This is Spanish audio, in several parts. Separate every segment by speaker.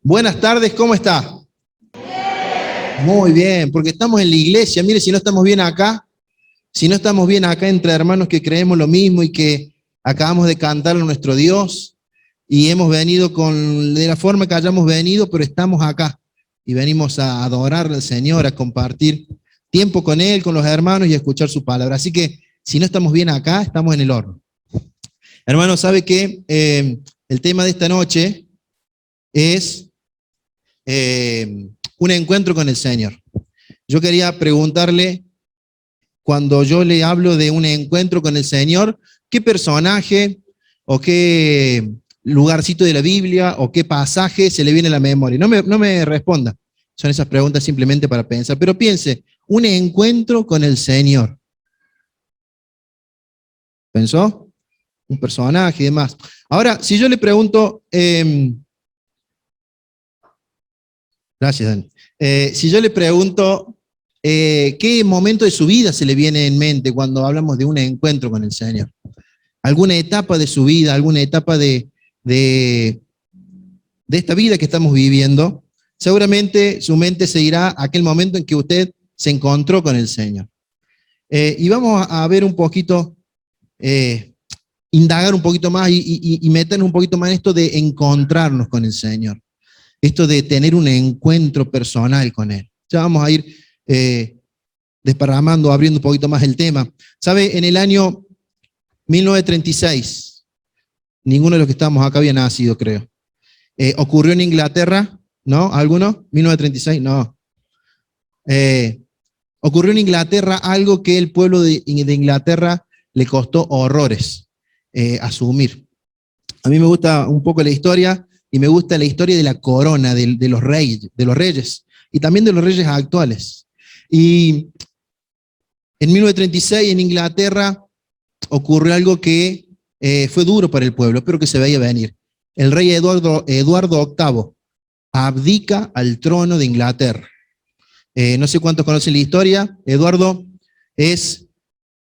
Speaker 1: Buenas tardes, ¿cómo está? Muy bien, porque estamos en la iglesia. Mire, si no estamos bien acá, si no estamos bien acá entre hermanos que creemos lo mismo y que acabamos de cantar a nuestro Dios y hemos venido de la forma que hayamos venido, pero estamos acá y venimos a adorar al Señor, a compartir tiempo con Él, con los hermanos y a escuchar su palabra. Así que si no estamos bien acá, estamos en el horno. Hermano, ¿sabe qué? El tema de esta noche es un encuentro con el Señor. Yo quería preguntarle, cuando yo le hablo de un encuentro con el Señor, ¿qué personaje o qué lugarcito de la Biblia o qué pasaje se le viene a la memoria? No me responda. Son esas preguntas simplemente para pensar. Pero piense, un encuentro con el Señor. ¿Pensó? Un personaje y demás. Ahora, si yo le pregunto, gracias, Dani. Si yo le pregunto, ¿qué momento de su vida se le viene en mente cuando hablamos de un encuentro con el Señor? ¿Alguna etapa de su vida, alguna etapa de esta vida que estamos viviendo? Seguramente su mente se irá a aquel momento en que usted se encontró con el Señor. Y vamos a ver un poquito, indagar un poquito más y meternos un poquito más en esto de encontrarnos con el Señor. Esto de tener un encuentro personal con Él. Ya vamos a ir desparramando, abriendo un poquito más el tema. ¿Sabe? En el año 1936, ninguno de los que estamos acá había nacido, creo. Ocurrió en Inglaterra, ¿no? ¿Alguno? 1936, no. Ocurrió en Inglaterra algo que el pueblo de Inglaterra le costó horrores asumir. A mí me gusta un poco la historia, y me gusta la historia de la corona de los reyes, y también de los reyes actuales. Y en 1936 en Inglaterra ocurrió algo que fue duro para el pueblo, pero que se veía venir. El rey Eduardo VIII abdica al trono de Inglaterra. No sé cuántos conocen la historia. Eduardo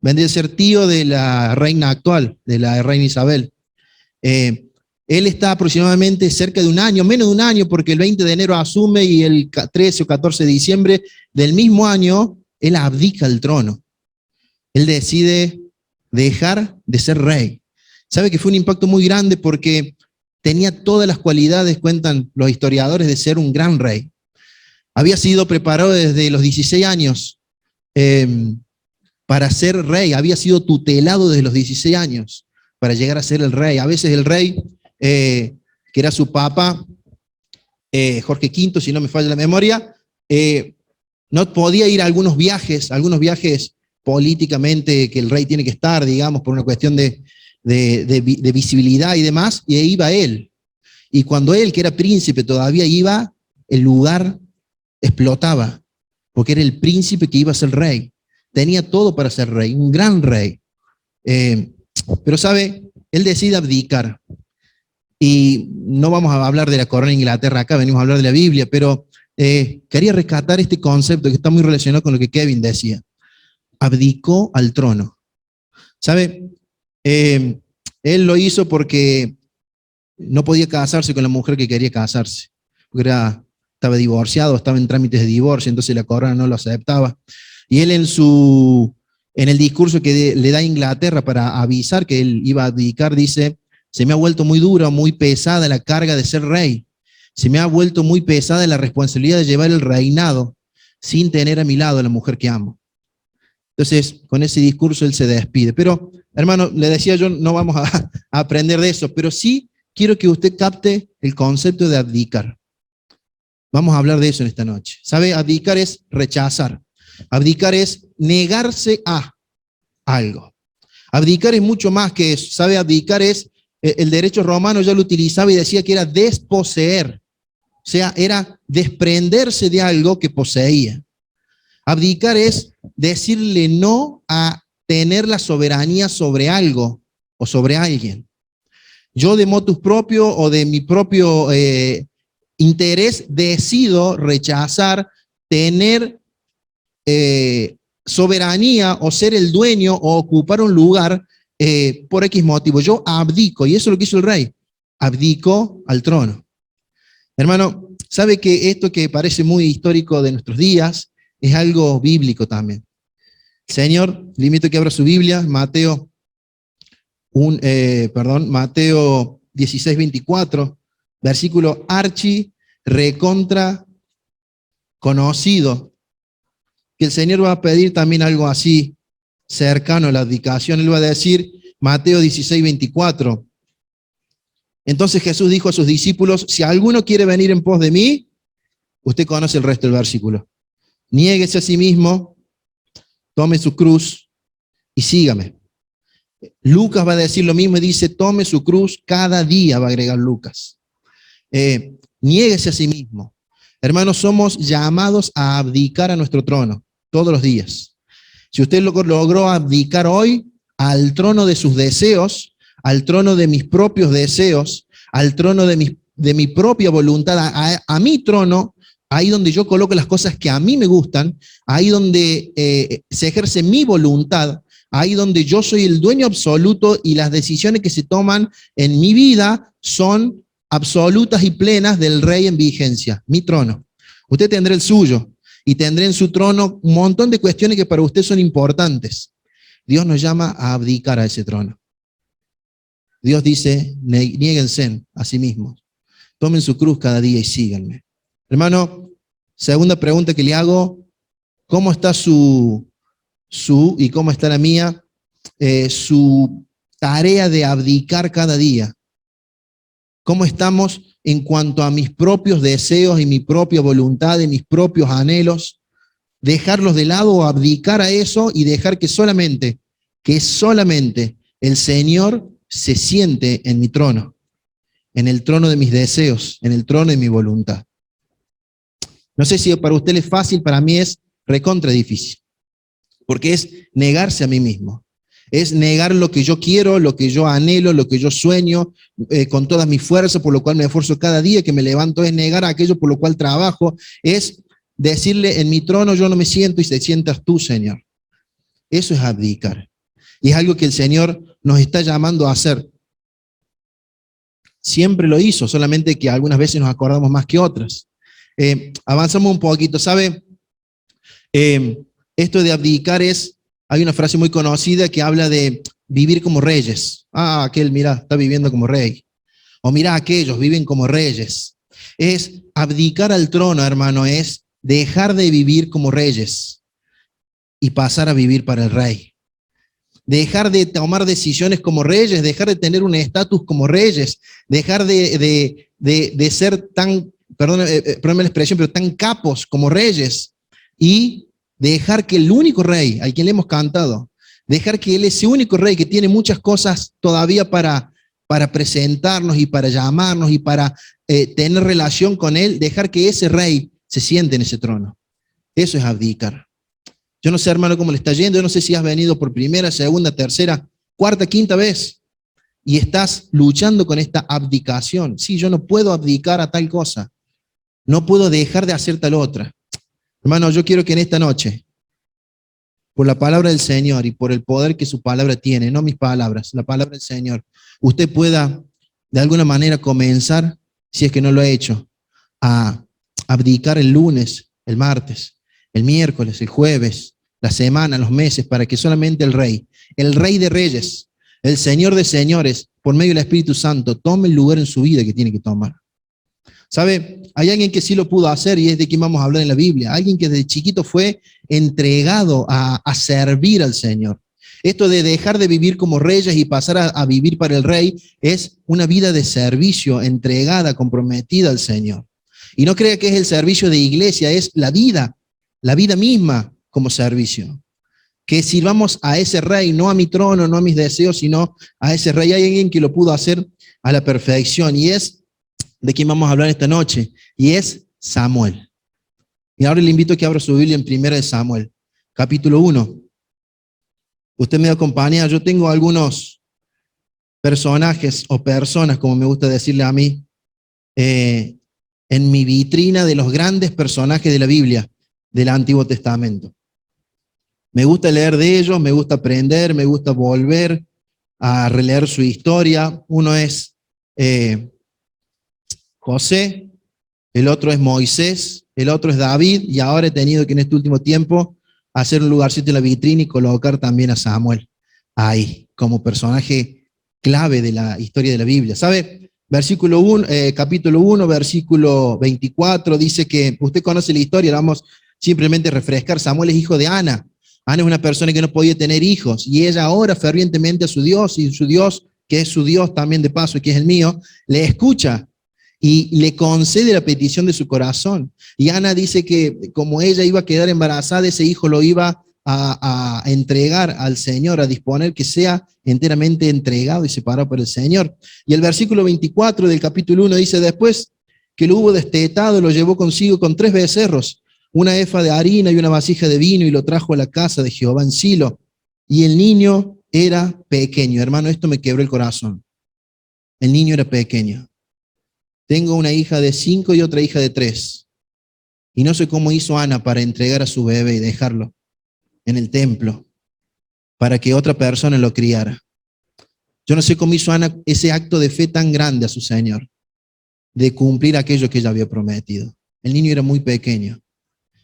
Speaker 1: vendría a ser tío de la reina actual, de la reina Isabel. Él está aproximadamente cerca de un año, menos de un año, porque el 20 de enero asume y el 13 o 14 de diciembre del mismo año, él abdica el trono. Él decide dejar de ser rey. Sabe que fue un impacto muy grande porque tenía todas las cualidades, cuentan los historiadores, de ser un gran rey. Había sido preparado desde los 16 años para ser rey, había sido tutelado desde los 16 años para llegar a ser el rey. A veces el rey, que era su papá, Jorge V, si no me falla la memoria, no podía ir a algunos viajes políticamente que el rey tiene que estar, digamos, por una cuestión de visibilidad y demás, y ahí iba él. Y cuando él, que era príncipe, todavía iba, el lugar explotaba, porque era el príncipe que iba a ser rey. Tenía todo para ser rey, un gran rey. Pero sabe, él decide abdicar. Y no vamos a hablar de la corona de Inglaterra acá, venimos a hablar de la Biblia, pero quería rescatar este concepto que está muy relacionado con lo que Kevin decía. Abdicó al trono. ¿Sabe? Él lo hizo porque no podía casarse con la mujer que quería casarse, porque estaba divorciado, estaba en trámites de divorcio, entonces la corona no lo aceptaba. Y él en el discurso que le da a Inglaterra para avisar que él iba a abdicar, dice: se me ha vuelto muy dura, muy pesada la carga de ser rey. Se me ha vuelto muy pesada la responsabilidad de llevar el reinado sin tener a mi lado a la mujer que amo. Entonces, con ese discurso él se despide. Pero, hermano, le decía yo, no vamos a aprender de eso, pero sí quiero que usted capte el concepto de abdicar. Vamos a hablar de eso en esta noche. ¿Sabe? Abdicar es rechazar. Abdicar es negarse a algo. Abdicar es mucho más que eso. ¿Sabe? Abdicar es, el derecho romano ya lo utilizaba y decía que era desposeer. O sea, era desprenderse de algo que poseía. Abdicar es decirle no a tener la soberanía sobre algo o sobre alguien. Yo de motus propio o de mi propio interés decido rechazar tener soberanía o ser el dueño o ocupar un lugar por X motivo. Yo abdico, y eso es lo que hizo el rey. Abdicó al trono. Hermano, sabe que esto que parece muy histórico de nuestros días es algo bíblico también. Señor, le invito a que abra su Biblia, Mateo 16, 24, versículo archi recontra conocido, que el Señor va a pedir también algo así cercano a la abdicación. Él va a decir, Mateo 16, 24, entonces Jesús dijo a sus discípulos, si alguno quiere venir en pos de mí, usted conoce el resto del versículo, niéguese a sí mismo, tome su cruz y sígame. Lucas va a decir lo mismo y dice, tome su cruz cada día, va a agregar Lucas. Niéguese a sí mismo. Hermanos, somos llamados a abdicar a nuestro trono todos los días. Si usted logró abdicar hoy al trono de sus deseos, al trono de mis propios deseos, al trono de mi propia voluntad, a mi trono, ahí donde yo coloco las cosas que a mí me gustan, ahí donde se ejerce mi voluntad, ahí donde yo soy el dueño absoluto y las decisiones que se toman en mi vida son absolutas y plenas del rey en vigencia, mi trono. Usted tendrá el suyo y tendrá en su trono un montón de cuestiones que para usted son importantes. Dios nos llama a abdicar a ese trono. Dios dice, niéguense a sí mismos, tomen su cruz cada día y síganme. Hermano, segunda pregunta que le hago, ¿cómo está y cómo está la mía, su tarea de abdicar cada día? ¿Cómo estamos en cuanto a mis propios deseos y mi propia voluntad y mis propios anhelos? Dejarlos de lado o abdicar a eso y dejar que solamente el Señor se siente en mi trono, en el trono de mis deseos, en el trono de mi voluntad. No sé si para usted es fácil, para mí es recontra difícil, porque es negarse a mí mismo, es negar lo que yo quiero, lo que yo anhelo, lo que yo sueño, con todas mis fuerzas, por lo cual me esfuerzo cada día que me levanto, es negar aquello por lo cual trabajo, es decirle, en mi trono yo no me siento y te sientas tú, Señor. Eso es abdicar. Y es algo que el Señor nos está llamando a hacer. Siempre lo hizo, solamente que algunas veces nos acordamos más que otras. Avanzamos un poquito, ¿sabe? Esto de abdicar hay una frase muy conocida que habla de vivir como reyes. Ah, aquel, mira, está viviendo como rey. O mira, aquellos viven como reyes. Es abdicar al trono, hermano, es dejar de vivir como reyes y pasar a vivir para el rey. Dejar de tomar decisiones como reyes, dejar de tener un estatus como reyes, dejar de ser tan, perdóname la expresión, pero tan capos como reyes, y dejar que el único rey al quien le hemos cantado, dejar que él, ese único rey que tiene muchas cosas todavía para presentarnos y para llamarnos y para tener relación con él, dejar que ese rey se siente en ese trono. Eso es abdicar. Yo no sé, hermano, cómo le está yendo. Yo no sé si has venido por primera, segunda, tercera, cuarta, quinta vez y estás luchando con esta abdicación. Sí, yo no puedo abdicar a tal cosa. No puedo dejar de hacer tal otra. Hermano, yo quiero que en esta noche, por la palabra del Señor y por el poder que su palabra tiene, no mis palabras, la palabra del Señor, usted pueda de alguna manera comenzar, si es que no lo ha hecho, a abdicar el lunes, el martes, el miércoles, el jueves, la semana, los meses, para que solamente el Rey de Reyes, el Señor de Señores, por medio del Espíritu Santo, tome el lugar en su vida que tiene que tomar. ¿Sabe? Hay alguien que sí lo pudo hacer y es de quien vamos a hablar en la Biblia. Alguien que desde chiquito fue entregado a servir al Señor. Esto de dejar de vivir como reyes y pasar a vivir para el Rey es una vida de servicio, entregada, comprometida al Señor. Y no crea que es el servicio de iglesia, es la vida misma como servicio. Que sirvamos a ese Rey, no a mi trono, no a mis deseos, sino a ese Rey. Hay alguien que lo pudo hacer a la perfección y es de quien vamos a hablar esta noche, y es Samuel. Y ahora le invito a que abra su Biblia en 1 Samuel, capítulo 1. Usted me acompaña, yo tengo algunos personajes o personas, como me gusta decirle a mí, en mi vitrina de los grandes personajes de la Biblia, del Antiguo Testamento. Me gusta leer de ellos, me gusta aprender, me gusta volver a releer su historia. Uno es José, el otro es Moisés, el otro es David, y ahora he tenido que en este último tiempo hacer un lugarcito en la vitrina y colocar también a Samuel ahí, como personaje clave de la historia de la Biblia. ¿Sabe? Capítulo 1, versículo 24, dice que, usted conoce la historia, vamos simplemente a refrescar. Samuel es hijo de Ana. Ana es una persona que no podía tener hijos, y ella ora fervientemente a su Dios, y su Dios, que es su Dios también de paso y que es el mío, le escucha y le concede la petición de su corazón. Y Ana dice que como ella iba a quedar embarazada, ese hijo lo iba a entregar al Señor, a disponer que sea enteramente entregado y separado por el Señor. Y el versículo 24 del capítulo 1 dice: después que lo hubo destetado, lo llevó consigo con 3 becerros, una efa de harina y una vasija de vino, y lo trajo a la casa de Jehová en Silo. Y el niño era pequeño. Hermano, esto me quebró el corazón. El niño era pequeño. Tengo una hija de 5 y otra hija de 3. Y no sé cómo hizo Ana para entregar a su bebé y dejarlo en el templo para que otra persona lo criara. Yo no sé cómo hizo Ana ese acto de fe tan grande a su Señor, de cumplir aquello que ella había prometido. El niño era muy pequeño.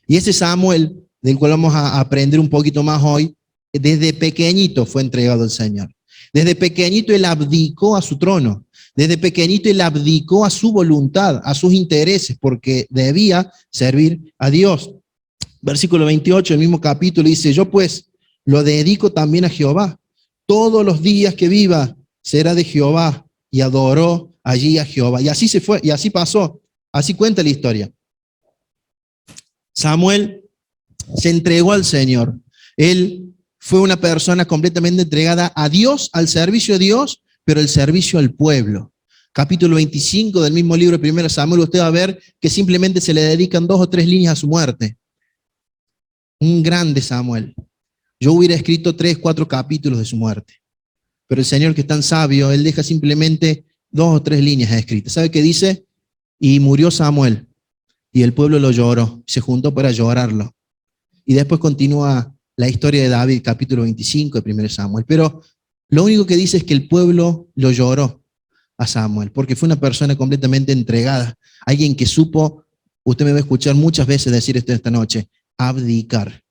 Speaker 1: Y ese Samuel, del cual vamos a aprender un poquito más hoy, desde pequeñito fue entregado al Señor. Desde pequeñito él abdicó a su trono. Desde pequeñito él abdicó a su voluntad, a sus intereses, porque debía servir a Dios. Versículo 28, el mismo capítulo, dice: yo pues lo dedico también a Jehová. Todos los días que viva será de Jehová. Y adoró allí a Jehová. Y así se fue, y así pasó. Así cuenta la historia. Samuel se entregó al Señor. Él fue una persona completamente entregada a Dios, al servicio de Dios, pero el servicio al pueblo. Capítulo 25 del mismo libro de 1 Samuel, usted va a ver que simplemente se le dedican 2 o 3 líneas a su muerte. Un grande Samuel. Yo hubiera escrito 3, 4 capítulos de su muerte. Pero el Señor, que es tan sabio, Él deja simplemente 2 o 3 líneas escritas. ¿Sabe qué dice? Y murió Samuel, y el pueblo lo lloró, se juntó para llorarlo. Y después continúa la historia de David, capítulo 25 de 1 Samuel. Pero lo único que dice es que el pueblo lo lloró a Samuel, porque fue una persona completamente entregada. Alguien que supo, usted me va a escuchar muchas veces decir esto esta noche, abdicar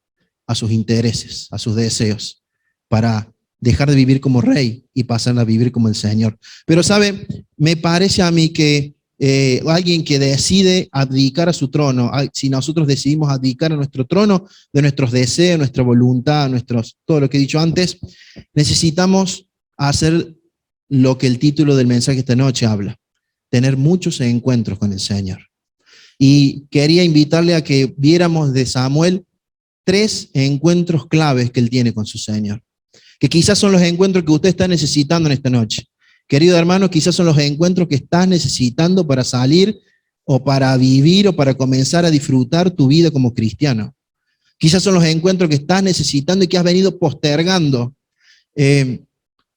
Speaker 1: a sus intereses, a sus deseos, para dejar de vivir como rey y pasar a vivir como el Señor. Pero sabe, me parece a mí que alguien que decide abdicar a su trono, si nosotros decidimos abdicar a nuestro trono, de nuestros deseos, nuestra voluntad, todo lo que he dicho antes, necesitamos hacer lo que el título del mensaje esta noche habla: tener muchos encuentros con el Señor. Y quería invitarle a que viéramos de Samuel 3 encuentros claves que él tiene con su Señor, que quizás son los encuentros que usted está necesitando en esta noche. Querido hermano, quizás son los encuentros que estás necesitando para salir o para vivir o para comenzar a disfrutar tu vida como cristiano. Quizás son los encuentros que estás necesitando y que has venido postergando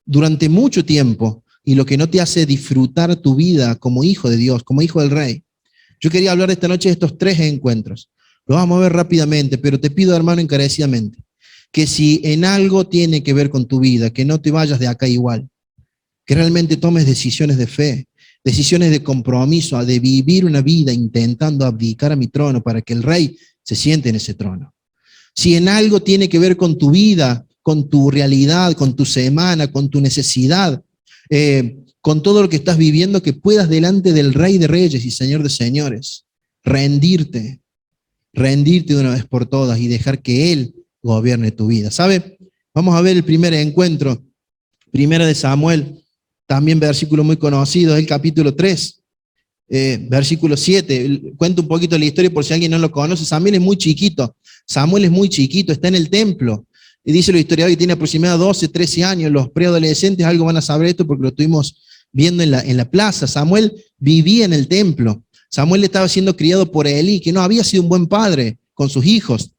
Speaker 1: durante mucho tiempo, y lo que no te hace disfrutar tu vida como hijo de Dios, como hijo del Rey. Yo quería hablar esta noche de estos 3 encuentros. Lo vamos a ver rápidamente, pero te pido, hermano, encarecidamente, que si en algo tiene que ver con tu vida, que no te vayas de acá igual, que realmente tomes decisiones de fe, decisiones de compromiso, de vivir una vida intentando abdicar a mi trono para que el Rey se siente en ese trono. Si en algo tiene que ver con tu vida, con tu realidad, con tu semana, con tu necesidad, con todo lo que estás viviendo, que puedas delante del Rey de Reyes y Señor de Señores, rendirte de una vez por todas y dejar que Él gobierne tu vida. ¿Sabe? Vamos a ver el primer encuentro, 1 Samuel, también versículo muy conocido, el capítulo 3, versículo 7. Cuento un poquito la historia por si alguien no lo conoce. Samuel es muy chiquito, está en el templo. Y dice los historiadores que tiene aproximadamente 12, 13 años. Los preadolescentes algo van a saber esto porque lo estuvimos viendo en la plaza. Samuel vivía en el templo. Samuel estaba siendo criado por Elí, que no había sido un buen padre con sus hijos,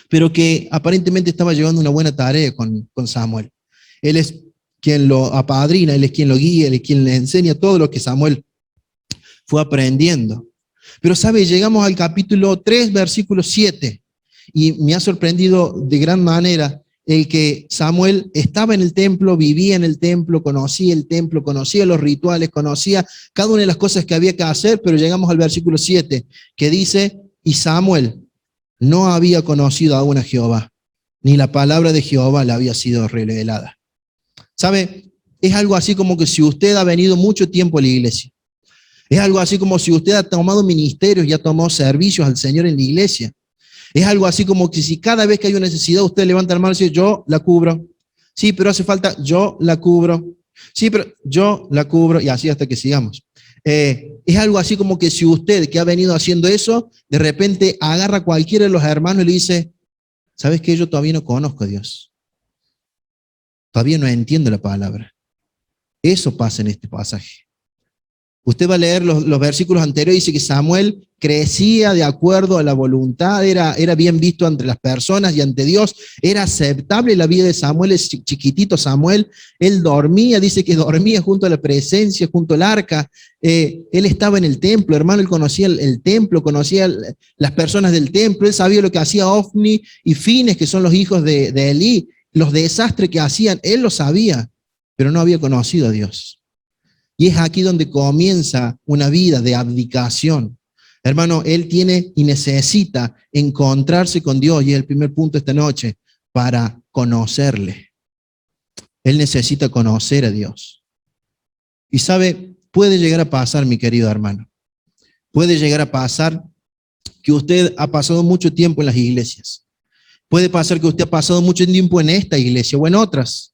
Speaker 1: pero que aparentemente estaba llevando una buena tarea con Samuel. Él es quien lo apadrina, él es quien lo guía, él es quien le enseña todo lo que Samuel fue aprendiendo. Pero sabe, llegamos al capítulo 3, versículo 7, y me ha sorprendido de gran manera el que Samuel estaba en el templo, vivía en el templo, conocía los rituales, conocía cada una de las cosas que había que hacer, pero llegamos al versículo 7, que dice, y Samuel no había conocido aún a Jehová, ni la palabra de Jehová le había sido revelada. ¿Sabe? Es algo así como que si usted ha venido mucho tiempo a la iglesia, es algo así como si usted ha tomado ministerios y ha tomado servicios al Señor en la iglesia. Es algo así como que si cada vez que hay una necesidad usted levanta la mano y dice, yo la cubro. Sí, pero hace falta, yo la cubro. Sí, pero yo la cubro. Y así hasta que sigamos. Es algo así como que si usted que ha venido haciendo eso, de repente agarra a cualquiera de los hermanos y le dice, ¿sabes qué? Yo todavía no conozco a Dios. Todavía no entiendo la palabra. Eso pasa en este pasaje. Usted va a leer los versículos anteriores, dice que Samuel crecía de acuerdo a la voluntad, era bien visto entre las personas y ante Dios, era aceptable la vida de Samuel, es chiquitito Samuel, él dormía, dice que dormía junto a la presencia, junto al arca, él estaba en el templo, hermano, él conocía el templo, conocía las personas del templo, él sabía lo que hacía Ofni y Fines, que son los hijos de Elí, los desastres que hacían, él lo sabía, pero no había conocido a Dios. Y es aquí donde comienza una vida de abdicación. Hermano, él tiene y necesita encontrarse con Dios, y es el primer punto esta noche, para conocerle. Él necesita conocer a Dios. Y sabe, puede llegar a pasar, mi querido hermano, puede llegar a pasar que usted ha pasado mucho tiempo en las iglesias. Puede pasar que usted ha pasado mucho tiempo en esta iglesia o en otras,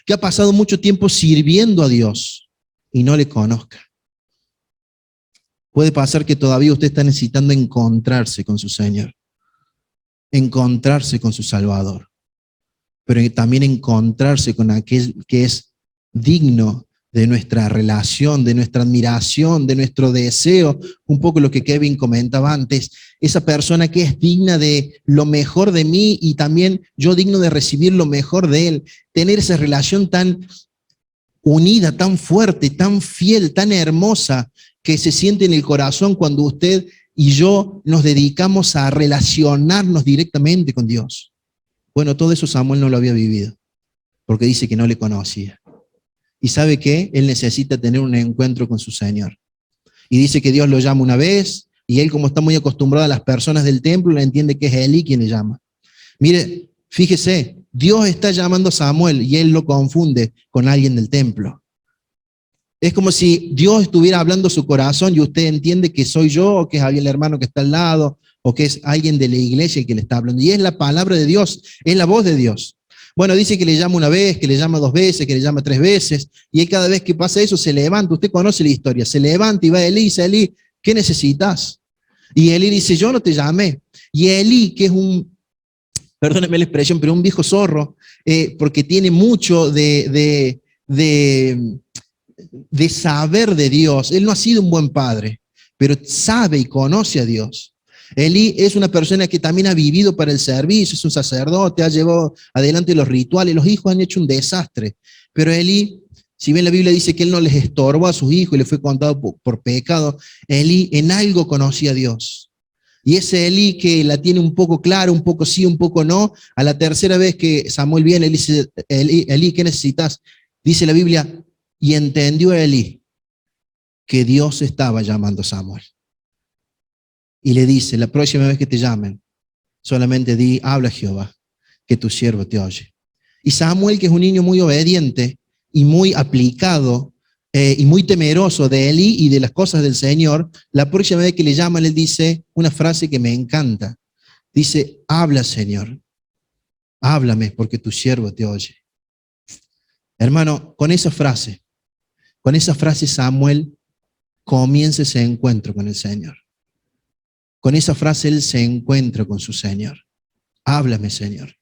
Speaker 1: que ha pasado mucho tiempo sirviendo a Dios y no le conozca. Puede pasar que todavía usted está necesitando encontrarse con su Señor, encontrarse con su Salvador, pero también encontrarse con aquel que es digno de nuestra relación, de nuestra admiración, de nuestro deseo, un poco lo que Kevin comentaba antes, esa persona que es digna de lo mejor de mí y también yo digno de recibir lo mejor de él, tener esa relación tan unida, tan fuerte, tan fiel, tan hermosa, que se siente en el corazón cuando usted y yo nos dedicamos a relacionarnos directamente con Dios. Bueno, todo eso Samuel no lo había vivido, porque dice que no le conocía. ¿Y sabe qué? Él necesita tener un encuentro con su Señor. Y dice que Dios lo llama una vez, y él, como está muy acostumbrado a las personas del templo, le entiende que es Elí quien le llama. Mire, fíjese, Dios está llamando a Samuel y él lo confunde con alguien del templo. Es como si Dios estuviera hablando su corazón y usted entiende que soy yo, o que es alguien el hermano que está al lado, o que es alguien de la iglesia el que le está hablando. Y es la palabra de Dios, es la voz de Dios. Bueno, dice que le llama una vez, que le llama 2 veces, que le llama 3 veces, y él cada vez que pasa eso se levanta, usted conoce la historia, se levanta y va a Elí, dice, Elí, ¿qué necesitas? Y Elí dice, yo no te llamé. Y Elí, que es perdónenme la expresión, pero un viejo zorro, porque tiene mucho de saber de Dios. Él no ha sido un buen padre, pero sabe y conoce a Dios. Elí es una persona que también ha vivido para el servicio, es un sacerdote, ha llevado adelante los rituales, los hijos han hecho un desastre, pero Elí, si bien la Biblia dice que él no les estorbó a sus hijos y le fue contado por pecado, Elí en algo conocía a Dios. Y ese Elí que la tiene un poco clara, un poco sí, un poco no, a la tercera vez que Samuel viene, él dice, Elí, ¿qué necesitas? Dice la Biblia, y entendió Elí que Dios estaba llamando a Samuel. Y le dice, la próxima vez que te llamen, solamente di, habla Jehová, que tu siervo te oye. Y Samuel, que es un niño muy obediente y muy aplicado y muy temeroso de Elí y de las cosas del Señor, la próxima vez que le llaman, él dice una frase que me encanta. Dice, habla Señor, háblame porque tu siervo te oye. Hermano, con esa frase Samuel comienza ese encuentro con el Señor. Con esa frase él se encuentra con su Señor. Háblame, Señor.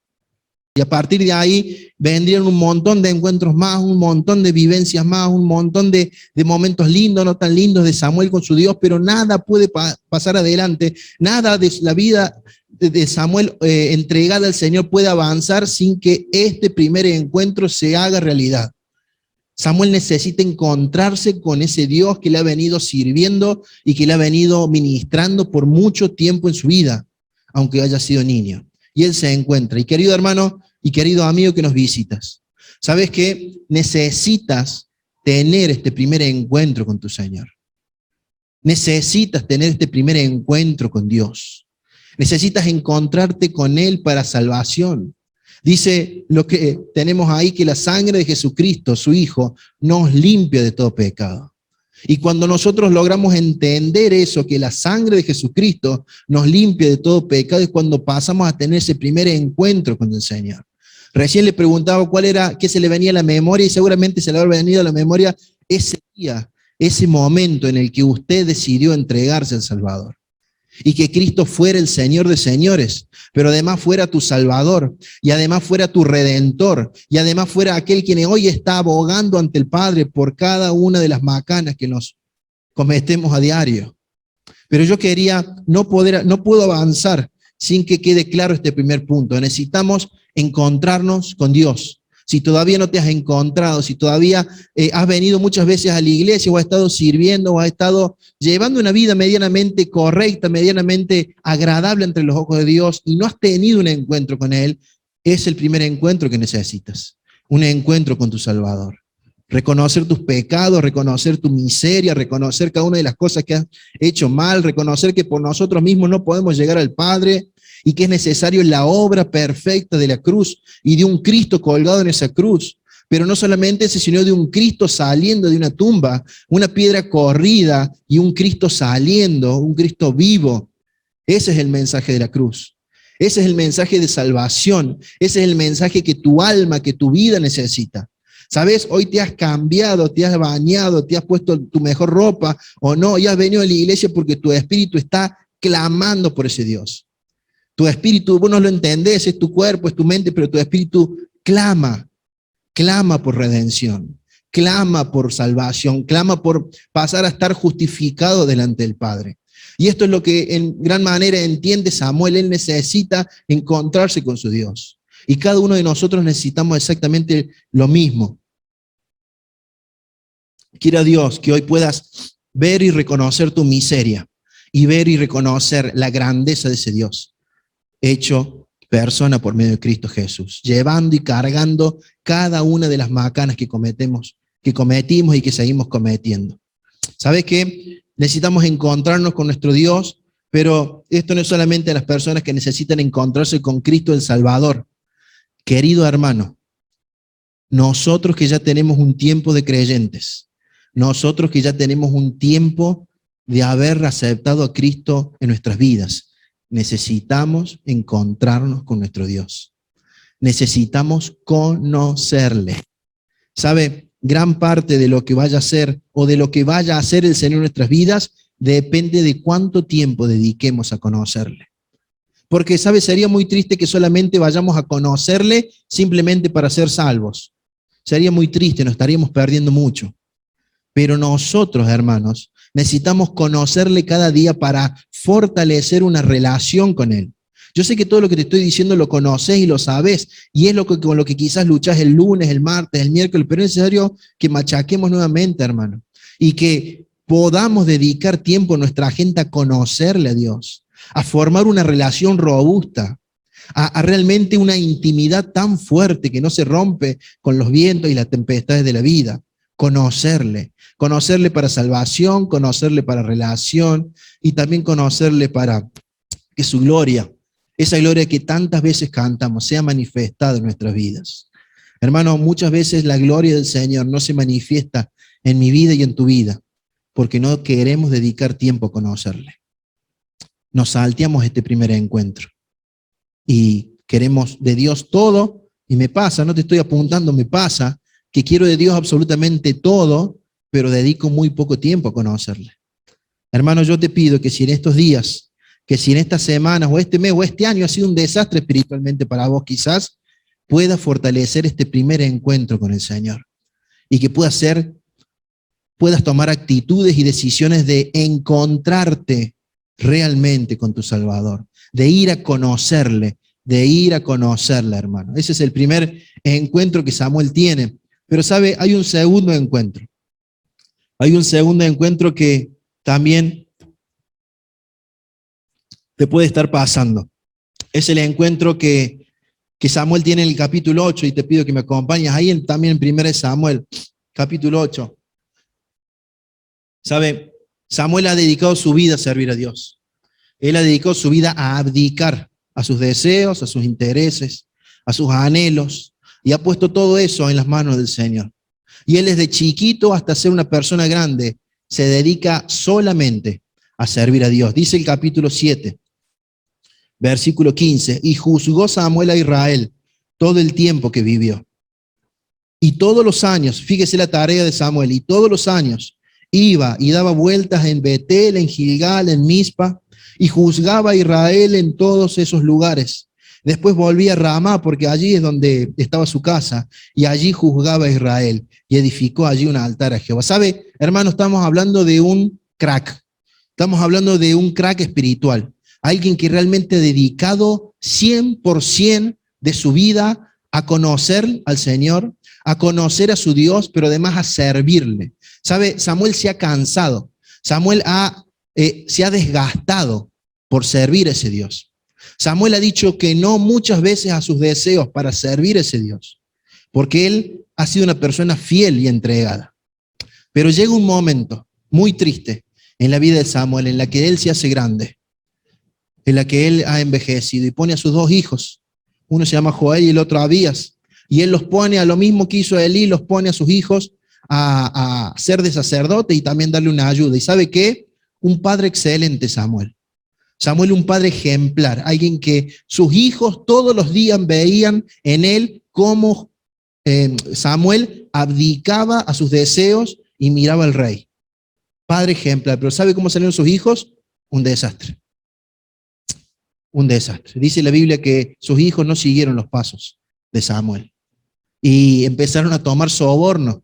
Speaker 1: Y a partir de ahí vendrían un montón de encuentros más, un montón de vivencias más, un montón de momentos lindos, no tan lindos de Samuel con su Dios, pero nada puede pasar adelante, nada de la vida de Samuel entregada al Señor puede avanzar sin que este primer encuentro se haga realidad. Samuel necesita encontrarse con ese Dios que le ha venido sirviendo y que le ha venido ministrando por mucho tiempo en su vida, aunque haya sido niño. Y él se encuentra. Y querido hermano, y querido amigo que nos visitas, ¿sabes qué? Necesitas tener este primer encuentro con tu Señor. Necesitas tener este primer encuentro con Dios. Necesitas encontrarte con Él para salvación. Dice lo que tenemos ahí, que la sangre de Jesucristo, su Hijo, nos limpia de todo pecado. Y cuando nosotros logramos entender eso, que la sangre de Jesucristo nos limpia de todo pecado, es cuando pasamos a tener ese primer encuentro con el Señor. Recién le preguntaba cuál era, qué se le venía a la memoria, y seguramente se le habrá venido a la memoria ese día, ese momento en el que usted decidió entregarse al Salvador. Y que Cristo fuera el Señor de señores, pero además fuera tu Salvador, y además fuera tu Redentor, y además fuera aquel quien hoy está abogando ante el Padre por cada una de las macanas que nos cometemos a diario. Pero yo no puedo avanzar sin que quede claro este primer punto. Necesitamos encontrarnos con Dios. Si todavía no te has encontrado, si todavía has venido muchas veces a la iglesia o has estado sirviendo o has estado llevando una vida medianamente correcta, medianamente agradable entre los ojos de Dios y no has tenido un encuentro con Él, es el primer encuentro que necesitas, un encuentro con tu Salvador. Reconocer tus pecados, reconocer tu miseria, reconocer cada una de las cosas que has hecho mal, reconocer que por nosotros mismos no podemos llegar al Padre, y que es necesario la obra perfecta de la cruz y de un Cristo colgado en esa cruz. Pero no solamente ese, sino de un Cristo saliendo de una tumba, una piedra corrida y un Cristo saliendo, un Cristo vivo. Ese es el mensaje de la cruz. Ese es el mensaje de salvación. Ese es el mensaje que tu alma, que tu vida necesita. ¿Sabes? Hoy te has cambiado, te has bañado, te has puesto tu mejor ropa o no, y has venido a la iglesia porque tu espíritu está clamando por ese Dios. Tu espíritu, vos no lo entendés, es tu cuerpo, es tu mente, pero tu espíritu clama por redención, clama por salvación, clama por pasar a estar justificado delante del Padre. Y esto es lo que en gran manera entiende Samuel. Él necesita encontrarse con su Dios. Y cada uno de nosotros necesitamos exactamente lo mismo. Quiera Dios que hoy puedas ver y reconocer tu miseria y ver y reconocer la grandeza de ese Dios hecho persona por medio de Cristo Jesús, llevando y cargando cada una de las macanas que cometimos y que seguimos cometiendo. ¿Sabes qué? Necesitamos encontrarnos con nuestro Dios, pero esto no es solamente a las personas que necesitan encontrarse con Cristo el Salvador. Querido hermano, nosotros que ya tenemos un tiempo de creyentes, nosotros que ya tenemos un tiempo de haber aceptado a Cristo en nuestras vidas, necesitamos encontrarnos con nuestro Dios. Necesitamos conocerle. ¿Sabe? Gran parte de lo que vaya a ser o de lo que vaya a hacer el Señor en nuestras vidas depende de cuánto tiempo dediquemos a conocerle. Porque, ¿sabe? Sería muy triste que solamente vayamos a conocerle simplemente para ser salvos. Sería muy triste, nos estaríamos perdiendo mucho. Pero nosotros, hermanos, necesitamos conocerle cada día para fortalecer una relación con Él. Yo sé que todo lo que te estoy diciendo lo conoces y lo sabes, y es con lo que quizás luchás el lunes, el martes, el miércoles, pero es necesario que machaquemos nuevamente, hermano, y que podamos dedicar tiempo en nuestra agenda a conocerle a Dios, a formar una relación robusta, a realmente una intimidad tan fuerte que no se rompe con los vientos y las tempestades de la vida. Conocerle para salvación, conocerle para relación y también conocerle para que su gloria, esa gloria que tantas veces cantamos, sea manifestada en nuestras vidas. Hermano, muchas veces la gloria del Señor no se manifiesta en mi vida y en tu vida porque no queremos dedicar tiempo a conocerle. Nos salteamos este primer encuentro y queremos de Dios todo, y me pasa, no te estoy apuntando, me pasa que quiero de Dios absolutamente todo, pero dedico muy poco tiempo a conocerle. Hermano, yo te pido que si en estos días, que si en estas semanas o este mes o este año ha sido un desastre espiritualmente para vos, quizás puedas fortalecer este primer encuentro con el Señor y que puedas tomar actitudes y decisiones de encontrarte realmente con tu Salvador, de ir a conocerle, hermano. Ese es el primer encuentro que Samuel tiene. Pero sabe, hay un segundo encuentro. Hay un segundo encuentro que también te puede estar pasando. Es el encuentro que que Samuel tiene en el capítulo 8, y te pido que me acompañes ahí también en 1 Samuel, capítulo 8. ¿Sabe? Samuel ha dedicado su vida a servir a Dios. Él ha dedicado su vida a abdicar a sus deseos, a sus intereses, a sus anhelos, y ha puesto todo eso en las manos del Señor. Y él desde chiquito hasta ser una persona grande se dedica solamente a servir a Dios. Dice el capítulo 7, versículo 15, y juzgó Samuel a Israel todo el tiempo que vivió. Y todos los años, fíjese la tarea de Samuel, y todos los años iba y daba vueltas en Betel, en Gilgal, en Mizpa, y juzgaba a Israel en todos esos lugares. Después volvía a Ramá, porque allí es donde estaba su casa, y allí juzgaba a Israel, y edificó allí un altar a Jehová. ¿Sabe, hermano? Estamos hablando de un crack. Estamos hablando de un crack espiritual. Alguien que realmente ha dedicado 100% de su vida a conocer al Señor, a conocer a su Dios, pero además a servirle. ¿Sabe? Samuel se ha cansado. Samuel se ha desgastado por servir a ese Dios. Samuel ha dicho que no muchas veces a sus deseos para servir a ese Dios, porque él ha sido una persona fiel y entregada. Pero llega un momento muy triste en la vida de Samuel, en la que él se hace grande, en la que él ha envejecido y pone a sus 2 hijos, uno se llama Joel y el otro Abías, y él los pone a lo mismo que hizo Elí, los pone a sus hijos a ser de sacerdote y también darle una ayuda. ¿Y sabe qué? Un padre excelente, Samuel. Samuel, un padre ejemplar, alguien que sus hijos todos los días veían en él cómo Samuel abdicaba a sus deseos y miraba al rey. Padre ejemplar, pero ¿sabe cómo salieron sus hijos? Un desastre. Un desastre. Dice la Biblia que sus hijos no siguieron los pasos de Samuel y empezaron a tomar soborno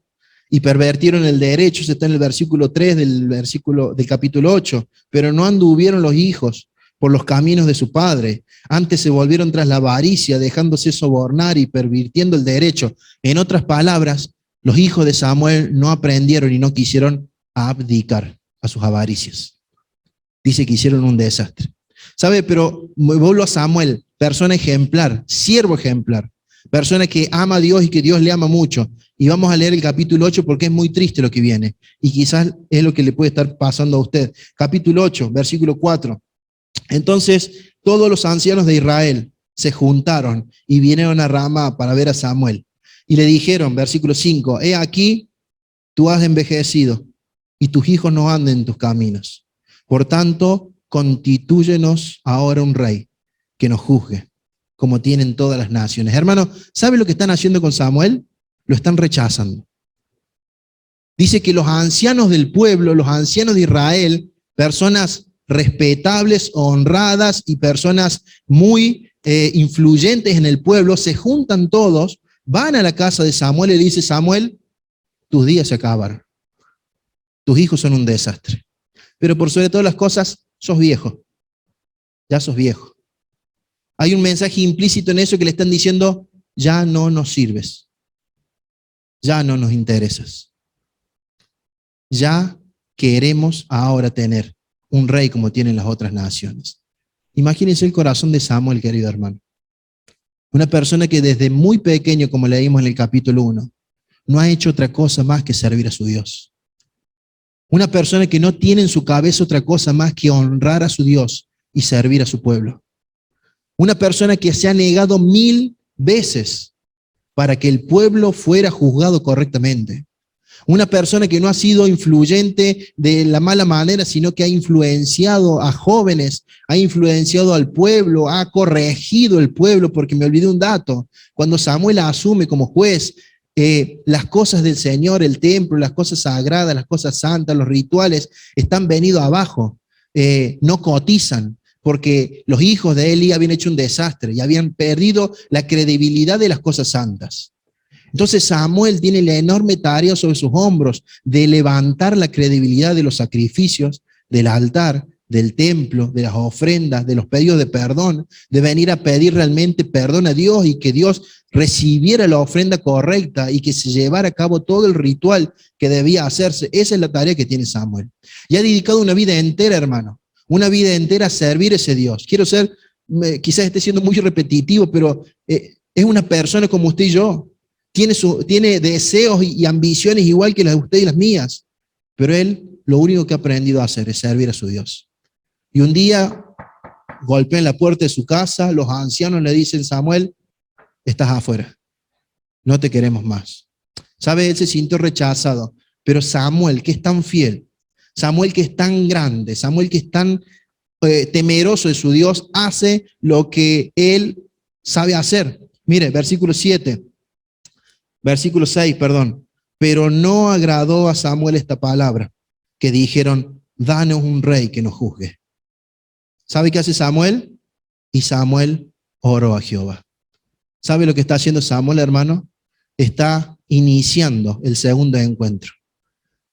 Speaker 1: y pervertieron el derecho. Eso está en el versículo 3 del capítulo 8. Pero no anduvieron los hijos por los caminos de su padre. Antes se volvieron tras la avaricia, dejándose sobornar y pervirtiendo el derecho. En otras palabras, los hijos de Samuel no aprendieron y no quisieron abdicar a sus avaricias. Dice que hicieron un desastre. ¿Sabe? Pero vuelvo a Samuel, persona ejemplar, siervo ejemplar, persona que ama a Dios y que Dios le ama mucho. Y vamos a leer el capítulo 8 porque es muy triste lo que viene. Y quizás es lo que le puede estar pasando a usted. Capítulo 8, versículo 4. Entonces todos los ancianos de Israel se juntaron y vinieron a Ramá para ver a Samuel. Y le dijeron, versículo 5, he aquí, tú has envejecido y tus hijos no anden en tus caminos. Por tanto, constitúyenos ahora un rey que nos juzgue, como tienen todas las naciones. Hermano, ¿sabe lo que están haciendo con Samuel? Lo están rechazando. Dice que los ancianos del pueblo, los ancianos de Israel, personas respetables, honradas y personas muy influyentes en el pueblo, se juntan todos, van a la casa de Samuel y le dice, Samuel, tus días se acabaron. Tus hijos son un desastre. Pero por sobre todas las cosas, sos viejo. Ya sos viejo. Hay un mensaje implícito en eso que le están diciendo, ya no nos sirves. Ya no nos interesas. Ya queremos ahora tener un rey como tienen las otras naciones. Imagínense el corazón de Samuel, querido hermano. Una persona que desde muy pequeño, como leímos en el capítulo 1, no ha hecho otra cosa más que servir a su Dios. Una persona que no tiene en su cabeza otra cosa más que honrar a su Dios y servir a su pueblo. Una persona que se ha negado 1000 veces para que el pueblo fuera juzgado correctamente. Una persona que no ha sido influyente de la mala manera, sino que ha influenciado a jóvenes, ha influenciado al pueblo, ha corregido el pueblo, porque me olvidé un dato. Cuando Samuel asume como juez, las cosas del Señor, el templo, las cosas sagradas, las cosas santas, los rituales, están venidos abajo, no cotizan, porque los hijos de Eli habían hecho un desastre y habían perdido la credibilidad de las cosas santas. Entonces Samuel tiene la enorme tarea sobre sus hombros de levantar la credibilidad de los sacrificios, del altar, del templo, de las ofrendas, de los pedidos de perdón, de venir a pedir realmente perdón a Dios y que Dios recibiera la ofrenda correcta y que se llevara a cabo todo el ritual que debía hacerse. Esa es la tarea que tiene Samuel. Y ha dedicado una vida entera, hermano, una vida entera a servir a ese Dios. Quiero ser, quizás esté siendo muy repetitivo, pero Es una persona como usted y yo. Tiene deseos y ambiciones igual que las de usted y las mías. Pero él lo único que ha aprendido a hacer es servir a su Dios. Y un día golpea en la puerta de su casa, los ancianos le dicen: Samuel, estás afuera, no te queremos más. ¿Sabe? Él se sintió rechazado, pero Samuel, que es tan fiel, Samuel, que es tan grande, Samuel, que es tan temeroso de su Dios, hace lo que él sabe hacer. Mire, versículo 6, perdón. Pero no agradó a Samuel esta palabra, que dijeron: danos un rey que nos juzgue. ¿Sabe qué hace Samuel? Y Samuel oró a Jehová. ¿Sabe lo que está haciendo Samuel, hermano? Está iniciando el segundo encuentro.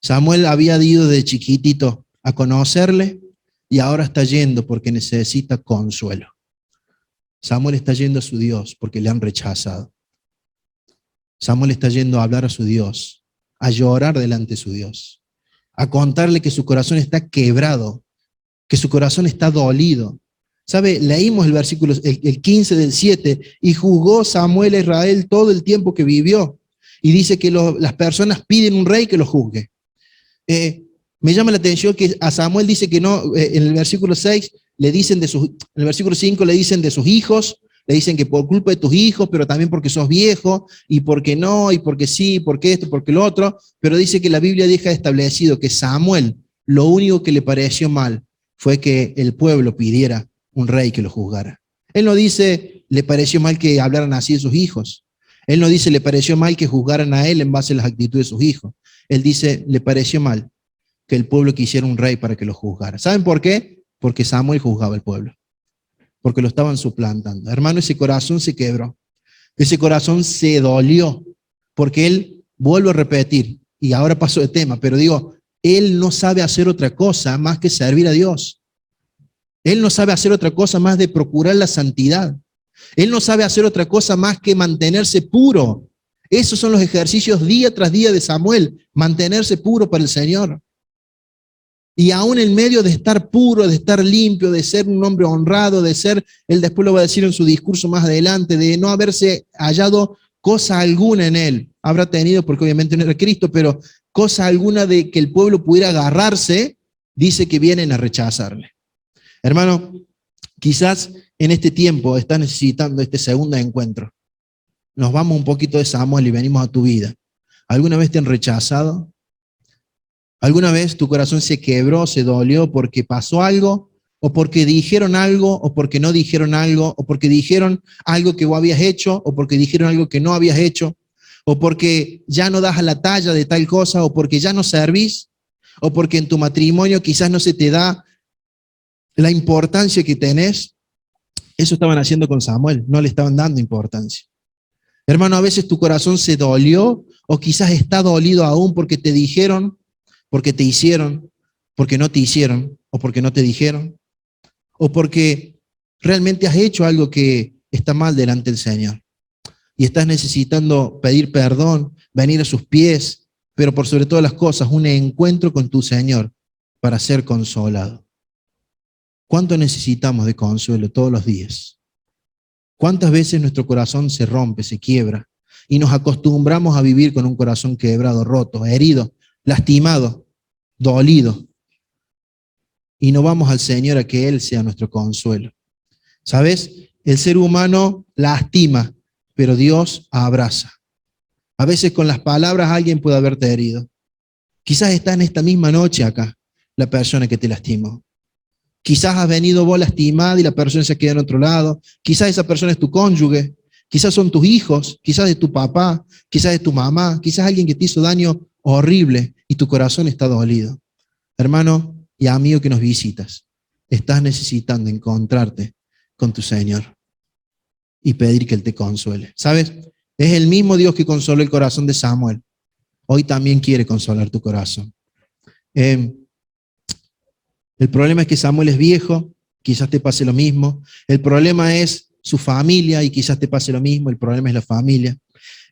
Speaker 1: Samuel había ido de chiquitito a conocerle y ahora está yendo porque necesita consuelo. Samuel está yendo a su Dios porque le han rechazado. Samuel está yendo a hablar a su Dios, a llorar delante de su Dios, a contarle que su corazón está quebrado, que su corazón está dolido. ¿Sabe? Leímos el versículo, el 15 del 7, y juzgó Samuel a Israel todo el tiempo que vivió. Y dice que las personas piden un rey que los juzgue. Me llama la atención que a Samuel dice que no, en el versículo 6 le dicen en el versículo 5 le dicen de sus hijos, le dicen que por culpa de tus hijos, pero también porque sos viejo, y porque no, y porque sí, porque esto, porque lo otro, pero dice que la Biblia deja establecido que Samuel, lo único que le pareció mal fue que el pueblo pidiera un rey que lo juzgara. Él no dice, le pareció mal que hablaran así de sus hijos. Él no dice, le pareció mal que juzgaran a él en base a las actitudes de sus hijos. Él dice, le pareció mal que el pueblo quisiera un rey para que lo juzgara. ¿Saben por qué? Porque Samuel juzgaba al pueblo. Porque lo estaban suplantando. Hermano, ese corazón se quebró. Ese corazón se dolió. Porque él, vuelvo a repetir, y ahora paso de tema, pero digo, él no sabe hacer otra cosa más que servir a Dios. Él no sabe hacer otra cosa más de procurar la santidad. Él no sabe hacer otra cosa más que mantenerse puro. Esos son los ejercicios día tras día de Samuel, mantenerse puro para el Señor. Y aún en medio de estar puro, de estar limpio, de ser un hombre honrado, de ser, él después lo va a decir en su discurso más adelante, de no haberse hallado cosa alguna en él. Habrá tenido, porque obviamente no era Cristo, pero cosa alguna de que el pueblo pudiera agarrarse, dice que vienen a rechazarle. Hermano, quizás en este tiempo estás necesitando este segundo encuentro. Nos vamos un poquito de Samuel y venimos a tu vida. ¿Alguna vez te han rechazado? ¿Alguna vez tu corazón se quebró, se dolió porque pasó algo? ¿O porque dijeron algo? ¿O porque no dijeron algo? ¿O porque dijeron algo que vos habías hecho? ¿O porque dijeron algo que no habías hecho? ¿O porque ya no das a la talla de tal cosa? ¿O porque ya no servís? ¿O porque en tu matrimonio quizás no se te da la importancia que tenés? Eso estaban haciendo con Samuel, no le estaban dando importancia. Hermano, a veces tu corazón se dolió o quizás está dolido aún porque te dijeron, porque te hicieron, porque no te hicieron o porque no te dijeron o porque realmente has hecho algo que está mal delante del Señor y estás necesitando pedir perdón, venir a sus pies, pero por sobre todas las cosas un encuentro con tu Señor para ser consolado. ¿Cuánto necesitamos de consuelo todos los días? ¿Cuántas veces nuestro corazón se rompe, se quiebra y nos acostumbramos a vivir con un corazón quebrado, roto, herido, lastimado, dolido? Y no vamos al Señor a que Él sea nuestro consuelo. ¿Sabes? El ser humano lastima, pero Dios abraza. A veces con las palabras alguien puede haberte herido. Quizás está en esta misma noche acá la persona que te lastimó. Quizás has venido vos lastimada y la persona se queda en otro lado. Quizás esa persona es tu cónyuge. Quizás son tus hijos. Quizás es tu papá. Quizás es tu mamá. Quizás alguien que te hizo daño horrible y tu corazón está dolido. Hermano y amigo que nos visitas, estás necesitando encontrarte con tu Señor y pedir que Él te consuele. ¿Sabes? Es el mismo Dios que consoló el corazón de Samuel. Hoy también quiere consolar tu corazón. El problema es que Samuel es viejo, quizás te pase lo mismo. El problema es su familia y quizás te pase lo mismo. El problema es la familia.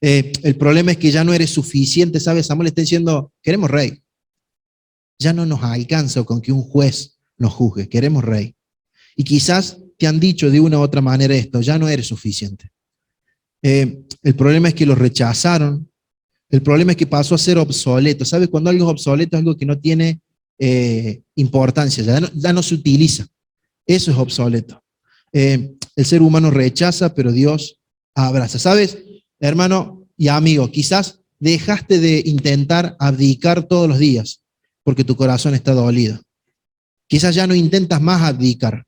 Speaker 1: El problema es que ya no eres suficiente, ¿sabes? Samuel está diciendo, queremos rey. Ya no nos alcanza con que un juez nos juzgue, queremos rey. Y quizás te han dicho de una u otra manera esto, ya no eres suficiente. El problema es que lo rechazaron. El problema es que pasó a ser obsoleto. ¿Sabes? Cuando algo es obsoleto es algo que no tiene importancia, ya no se utiliza. Eso es obsoleto. El ser humano rechaza, pero Dios abraza. ¿Sabes, hermano y amigo? Quizás dejaste de intentar abdicar todos los días porque tu corazón está dolido. Quizás ya no intentas más abdicar.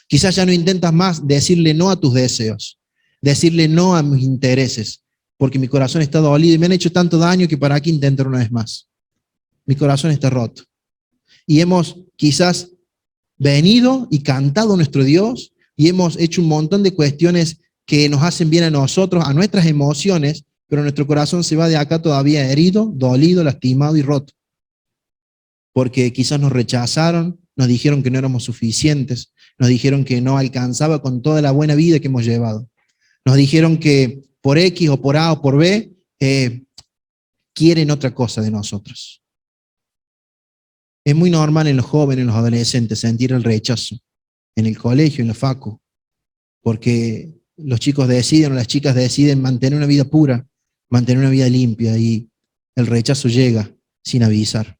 Speaker 1: Quizás ya no intentas más decirle no a tus deseos, decirle no a mis intereses, porque mi corazón está dolido y me han hecho tanto daño que para qué intentar una vez más. Mi corazón está roto. Y hemos quizás venido y cantado a nuestro Dios y hemos hecho un montón de cuestiones que nos hacen bien a nosotros, a nuestras emociones, pero nuestro corazón se va de acá todavía herido, dolido, lastimado y roto. Porque quizás nos rechazaron, nos dijeron que no éramos suficientes, nos dijeron que no alcanzaba con toda la buena vida que hemos llevado. Nos dijeron que por X o por A o por B quieren otra cosa de nosotros. Es muy normal en los jóvenes, en los adolescentes, sentir el rechazo, en el colegio, en la facu, porque los chicos deciden o las chicas deciden mantener una vida pura, mantener una vida limpia y el rechazo llega sin avisar.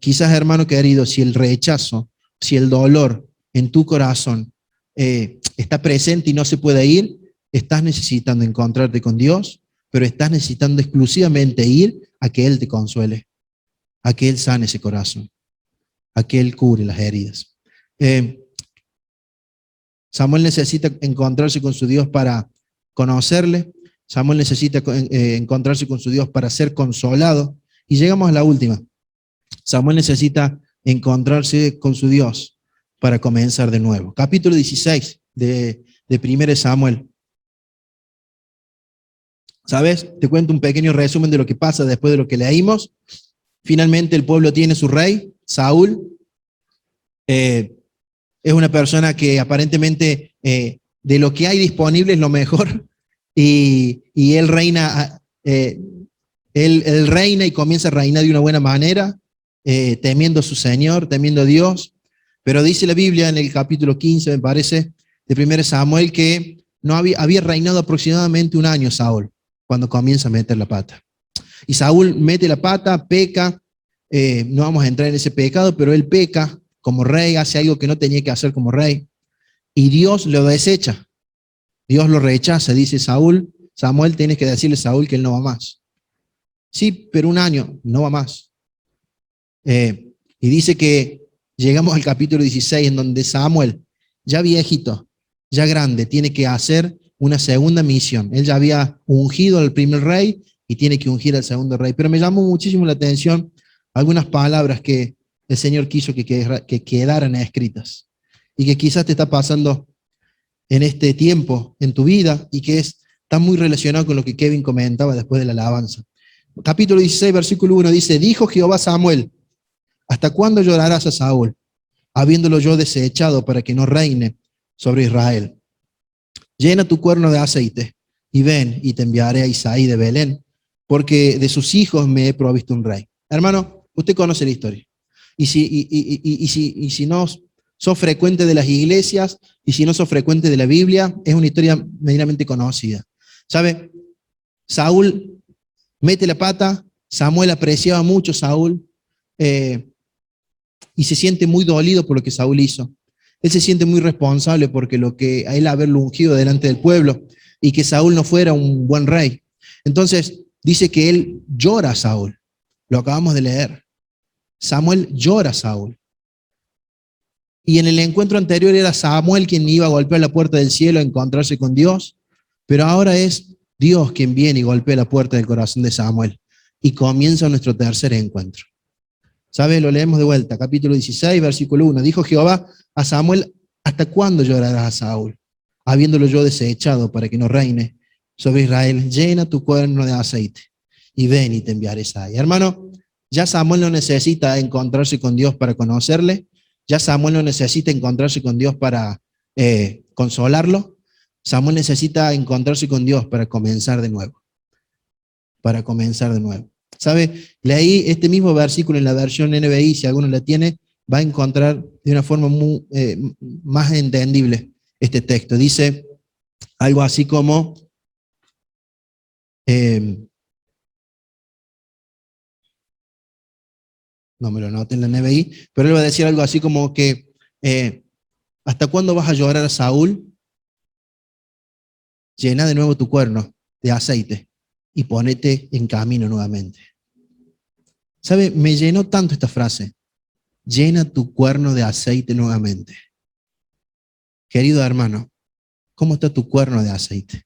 Speaker 1: Quizás, hermano querido, si el rechazo, si el dolor en tu corazón está presente y no se puede ir, estás necesitando encontrarte con Dios, pero estás necesitando exclusivamente ir a que Él te consuele, a que Él sane ese corazón, a que Él cure las heridas. Samuel necesita encontrarse con su Dios para conocerle. Samuel necesita encontrarse con su Dios para ser consolado. Y llegamos a la última. Samuel necesita encontrarse con su Dios para comenzar de nuevo. Capítulo 16 de 1 Samuel. ¿Sabes? Te cuento un pequeño resumen de lo que pasa después de lo que leímos. Finalmente el pueblo tiene su rey, Saúl. Es una persona que aparentemente de lo que hay disponible es lo mejor. Y él reina, él reina y comienza a reinar de una buena manera, temiendo a su Señor, temiendo a Dios. Pero dice la Biblia en el capítulo 15, me parece, de 1 Samuel, que no había reinado aproximadamente un año Saúl, cuando comienza a meter la pata. Y Saúl mete la pata, peca, no vamos a entrar en ese pecado, pero él peca como rey, hace algo que no tenía que hacer como rey, y Dios lo desecha, Dios lo rechaza, dice Samuel, tienes que decirle a Saúl que él no va más. Sí, pero un año, no va más. Y dice que llegamos al capítulo 16, en donde Samuel, ya viejito, ya grande, tiene que hacer una segunda misión. Él ya había ungido al primer rey y tiene que ungir al segundo rey. Pero me llamó muchísimo la atención algunas palabras que el Señor quiso que quedaran escritas y que quizás te está pasando en este tiempo, en tu vida, y que está muy relacionado con lo que Kevin comentaba después de la alabanza. Capítulo 16, versículo 1 dice: dijo Jehová a Samuel, ¿hasta cuándo llorarás a Saúl, habiéndolo yo desechado para que no reine sobre Israel? Llena tu cuerno de aceite y ven y te enviaré a Isaí de Belén, porque de sus hijos me he provisto un rey. Hermano, usted conoce la historia. Y si no sos frecuente de las iglesias, y si no sos frecuente de la Biblia, es una historia medianamente conocida. ¿Sabe? Saúl mete la pata, Samuel apreciaba mucho a Saúl, y se siente muy dolido por lo que Saúl hizo. Él se siente muy responsable porque lo que a él haberlo ungido delante del pueblo, y que Saúl no fuera un buen rey. Entonces dice que él llora a Saúl. Lo acabamos de leer. Samuel llora a Saúl. Y en el encuentro anterior era Samuel quien iba a golpear la puerta del cielo a encontrarse con Dios, pero ahora es Dios quien viene y golpea la puerta del corazón de Samuel. Y comienza nuestro tercer encuentro. ¿Sabe? Lo leemos de vuelta, capítulo 16, versículo 1. Dijo Jehová a Samuel: ¿hasta cuándo llorarás a Saúl, habiéndolo yo desechado para que no reine sobre Israel? Llena tu cuerno de aceite y ven y te enviaré a Isaí. Hermano, ya Samuel no necesita encontrarse con Dios para conocerle, ya Samuel no necesita encontrarse con Dios para consolarlo. Samuel necesita encontrarse con Dios para comenzar de nuevo. Para comenzar de nuevo. ¿Sabe? Leí este mismo versículo en la versión NBI, si alguno la tiene, va a encontrar de una forma más entendible este texto. Dice algo así como: Eh, no me lo noté en la NBI, pero él va a decir algo así como que, ¿hasta cuándo vas a llorar a Saúl? Llena de nuevo tu cuerno de aceite y ponete en camino nuevamente. ¿Sabe? Me llenó tanto esta frase. Llena tu cuerno de aceite nuevamente. Querido hermano, ¿cómo está tu cuerno de aceite?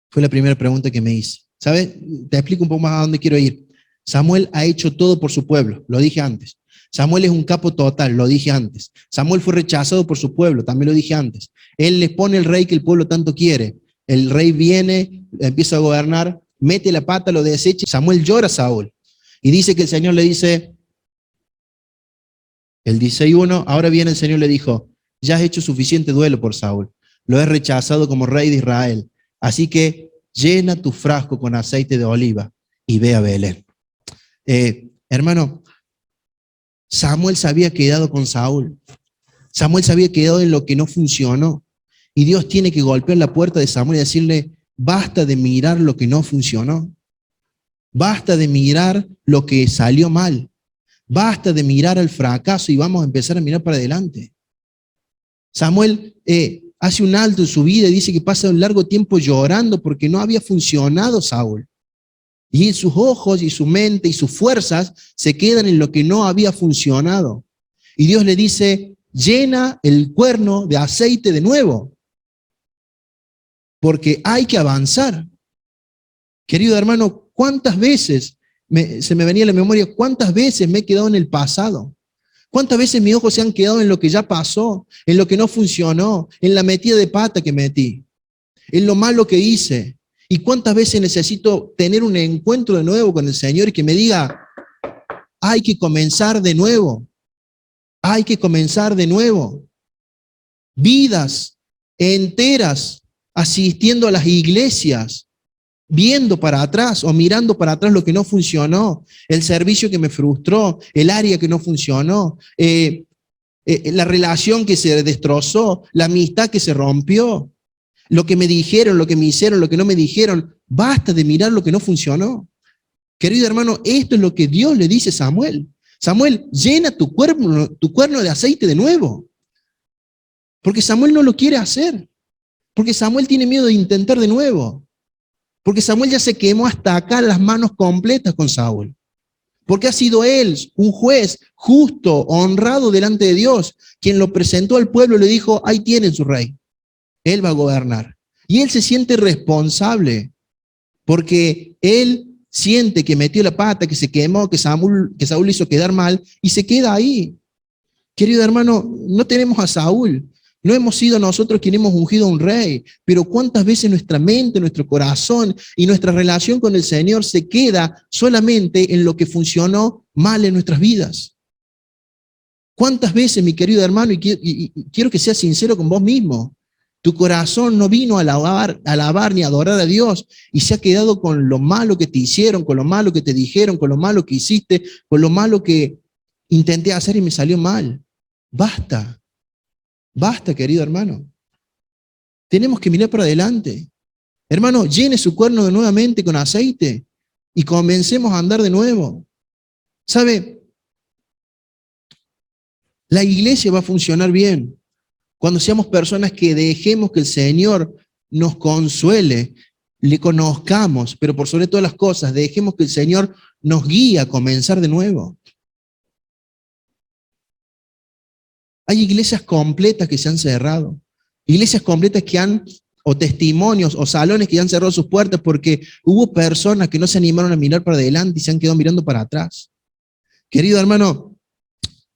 Speaker 1: Fue la primera pregunta que me hice. ¿Sabes? Te explico un poco más a dónde quiero ir. Samuel ha hecho todo por su pueblo, lo dije antes. Samuel es un capo total, lo dije antes. Samuel fue rechazado por su pueblo, también lo dije antes. Él les pone el rey que el pueblo tanto quiere. El rey viene, empieza a gobernar, mete la pata, lo desecha. Samuel llora a Saúl. Y dice que el Señor le dice, el 16:1, ahora viene el Señor le dijo, ya has hecho suficiente duelo por Saúl. Lo he rechazado como rey de Israel. Así que llena tu frasco con aceite de oliva y ve a Belén. Hermano, Samuel se había quedado con Saúl. Samuel se había quedado en lo que no funcionó. Y Dios tiene que golpear la puerta de Samuel y decirle, basta de mirar lo que no funcionó. Basta de mirar lo que salió mal. Basta de mirar al fracaso y vamos a empezar a mirar para adelante. Samuel hace un alto en su vida y dice que pasa un largo tiempo llorando porque no había funcionado Saúl. Y sus ojos y su mente y sus fuerzas se quedan en lo que no había funcionado. Y Dios le dice, llena el cuerno de aceite de nuevo, porque hay que avanzar. Querido hermano, ¿cuántas veces se me venía a la memoria, cuántas veces me he quedado en el pasado? ¿Cuántas veces mis ojos se han quedado en lo que ya pasó, en lo que no funcionó, en la metida de pata que metí, en lo malo que hice? ¿Y cuántas veces necesito tener un encuentro de nuevo con el Señor y que me diga, hay que comenzar de nuevo, hay que comenzar de nuevo? Vidas enteras asistiendo a las iglesias, viendo para atrás o mirando para atrás lo que no funcionó, el servicio que me frustró, el área que no funcionó, la relación que se destrozó, la amistad que se rompió, lo que me dijeron, lo que me hicieron, lo que no me dijeron. Basta de mirar lo que no funcionó. Querido hermano, esto es lo que Dios le dice a Samuel. Samuel, llena tu cuerno de aceite de nuevo. Porque Samuel no lo quiere hacer. Porque Samuel tiene miedo de intentar de nuevo. Porque Samuel ya se quemó hasta acá las manos completas con Saúl. Porque ha sido él un juez justo, honrado delante de Dios, quien lo presentó al pueblo y le dijo, ahí tienen su rey. Él va a gobernar. Y él se siente responsable porque él siente que metió la pata, que se quemó, que Saúl le hizo quedar mal y se queda ahí. Querido hermano, no tenemos a Saúl. No hemos sido nosotros quienes hemos ungido a un rey, pero cuántas veces nuestra mente, nuestro corazón y nuestra relación con el Señor se queda solamente en lo que funcionó mal en nuestras vidas. ¿Cuántas veces, mi querido hermano, y quiero que seas sincero con vos mismo, tu corazón no vino a alabar ni a adorar a Dios y se ha quedado con lo malo que te hicieron, con lo malo que te dijeron, con lo malo que hiciste, con lo malo que intenté hacer y me salió mal? Basta. Basta, querido hermano. Tenemos que mirar para adelante. Hermano, llene su cuerno de nuevamente con aceite y comencemos a andar de nuevo. ¿Sabe? La iglesia va a funcionar bien cuando seamos personas que dejemos que el Señor nos consuele, le conozcamos, pero por sobre todas las cosas, dejemos que el Señor nos guíe a comenzar de nuevo. Hay iglesias completas que se han cerrado, iglesias completas que han, o testimonios, o salones que han cerrado sus puertas porque hubo personas que no se animaron a mirar para adelante y se han quedado mirando para atrás. Querido hermano,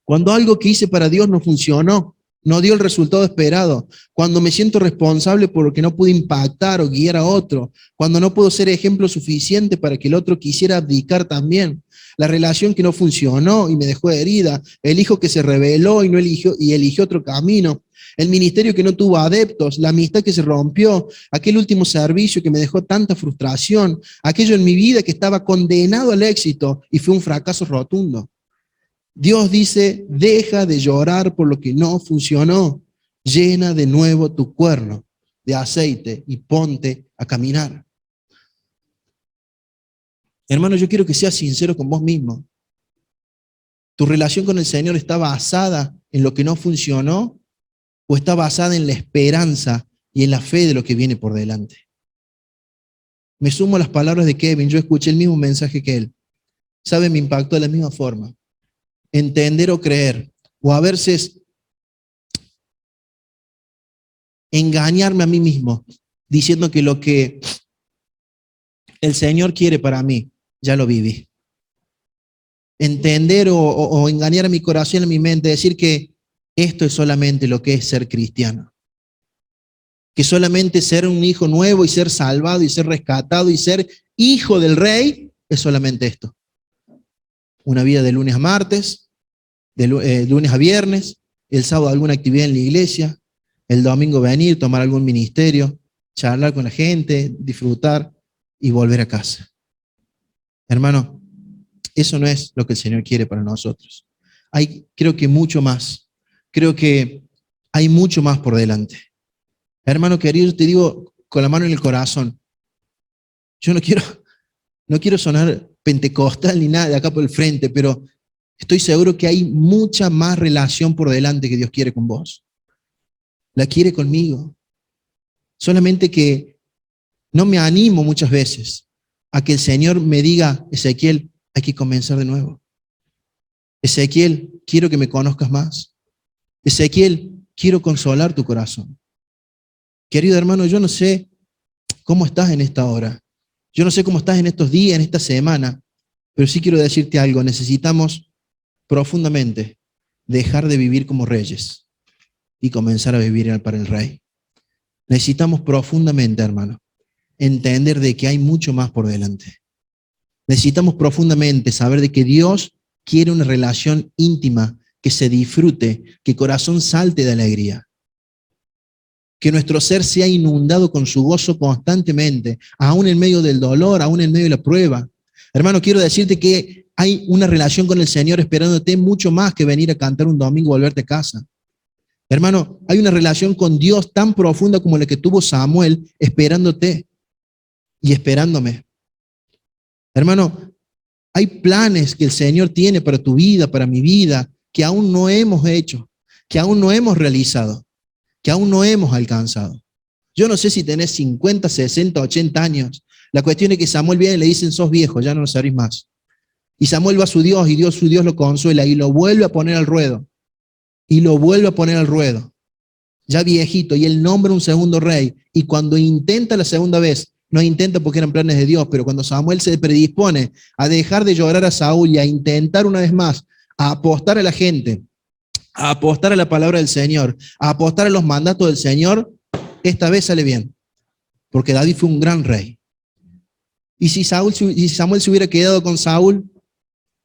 Speaker 1: cuando algo que hice para Dios no funcionó, no dio el resultado esperado, cuando me siento responsable porque no pude impactar o guiar a otro, cuando no puedo ser ejemplo suficiente para que el otro quisiera abdicar también, la relación que no funcionó y me dejó herida, el hijo que se rebeló y no eligió otro camino, el ministerio que no tuvo adeptos, la amistad que se rompió, aquel último servicio que me dejó tanta frustración, aquello en mi vida que estaba condenado al éxito y fue un fracaso rotundo. Dios dice, deja de llorar por lo que no funcionó, llena de nuevo tu cuerno de aceite y ponte a caminar. Hermano, yo quiero que seas sincero con vos mismo. ¿Tu relación con el Señor está basada en lo que no funcionó o está basada en la esperanza y en la fe de lo que viene por delante? Me sumo a las palabras de Kevin, yo escuché el mismo mensaje que él. ¿Sabe? Me impactó de la misma forma. Entender o creer, o a veces engañarme a mí mismo, diciendo que lo que el Señor quiere para mí, ya lo viví. Entender o engañar a mi corazón, a mi mente, decir que esto es solamente lo que es ser cristiano. Que solamente ser un hijo nuevo y ser salvado y ser rescatado y ser hijo del rey es solamente esto. Una vida de lunes a martes, de lunes a viernes, el sábado alguna actividad en la iglesia, el domingo venir, tomar algún ministerio, charlar con la gente, disfrutar y volver a casa. Hermano, eso no es lo que el Señor quiere para nosotros. Creo que mucho más. Creo que hay mucho más por delante. Hermano querido, te digo con la mano en el corazón, yo no quiero sonar pentecostal ni nada de acá por el frente, pero estoy seguro que hay mucha más relación por delante que Dios quiere con vos. La quiere conmigo. Solamente que no me animo muchas veces a que el Señor me diga, Ezequiel, hay que comenzar de nuevo. Ezequiel, quiero que me conozcas más. Ezequiel, quiero consolar tu corazón. Querido hermano, yo no sé cómo estás en esta hora. Yo no sé cómo estás en estos días, en esta semana, pero sí quiero decirte algo. Necesitamos profundamente dejar de vivir como reyes y comenzar a vivir para el Rey. Necesitamos profundamente, hermano, entender de que hay mucho más por delante. Necesitamos profundamente saber de que Dios quiere una relación íntima, que se disfrute, que el corazón salte de alegría. Que nuestro ser sea inundado con su gozo constantemente, aún en medio del dolor, aún en medio de la prueba. Hermano, quiero decirte que hay una relación con el Señor esperándote mucho más que venir a cantar un domingo y volverte a casa. Hermano, hay una relación con Dios tan profunda como la que tuvo Samuel esperándote y esperándome. Hermano, hay planes que el Señor tiene para tu vida, para mi vida, que aún no hemos hecho, que aún no hemos realizado, que aún no hemos alcanzado. Yo no sé si tenés 50, 60, 80 años. La cuestión es que Samuel viene y le dicen, sos viejo, ya no lo servís más. Y Samuel va a su Dios y su Dios lo consuela y lo vuelve a poner al ruedo. Y lo vuelve a poner al ruedo. Ya viejito, y él nombra un segundo rey. Y cuando intenta la segunda vez, no intenta porque eran planes de Dios, pero cuando Samuel se predispone a dejar de llorar a Saúl y a intentar una vez más, a apostar a la gente, a apostar a la palabra del Señor, a apostar a los mandatos del Señor, esta vez sale bien. Porque David fue un gran rey. Y si Samuel se hubiera quedado con Saúl,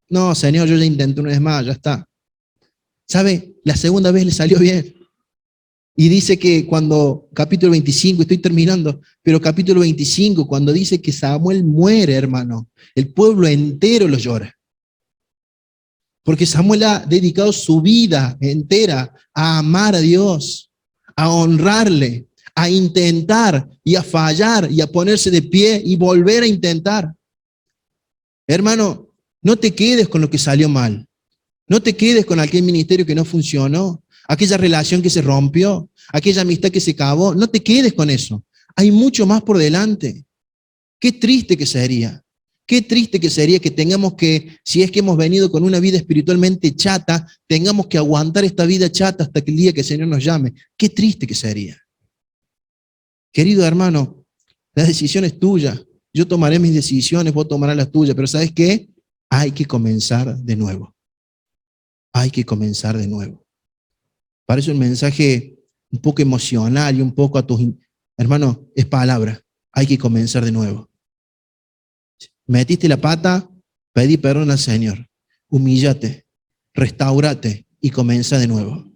Speaker 1: no, Señor, yo ya intenté una vez más, ya está. ¿Sabe? La segunda vez le salió bien. Y dice que cuando, capítulo 25, estoy terminando, pero capítulo 25, cuando dice que Samuel muere, hermano, el pueblo entero lo llora. Porque Samuel ha dedicado su vida entera a amar a Dios, a honrarle, a intentar y a fallar y a ponerse de pie y volver a intentar. Hermano, no te quedes con lo que salió mal. No te quedes con aquel ministerio que no funcionó, aquella relación que se rompió, aquella amistad que se acabó. No te quedes con eso. Hay mucho más por delante. Qué triste que sería. Qué triste que sería que tengamos que, si es que hemos venido con una vida espiritualmente chata, tengamos que aguantar esta vida chata hasta que el día que el Señor nos llame. Qué triste que sería. Querido hermano, la decisión es tuya. Yo tomaré mis decisiones, vos tomarás las tuyas, pero ¿sabes qué? Hay que comenzar de nuevo. Hay que comenzar de nuevo. Parece un mensaje un poco emocional y un poco a tus... Hermano, es palabra. Hay que comenzar de nuevo. Metiste la pata, pedí perdón al Señor. Humíllate, restaurate y comienza de nuevo.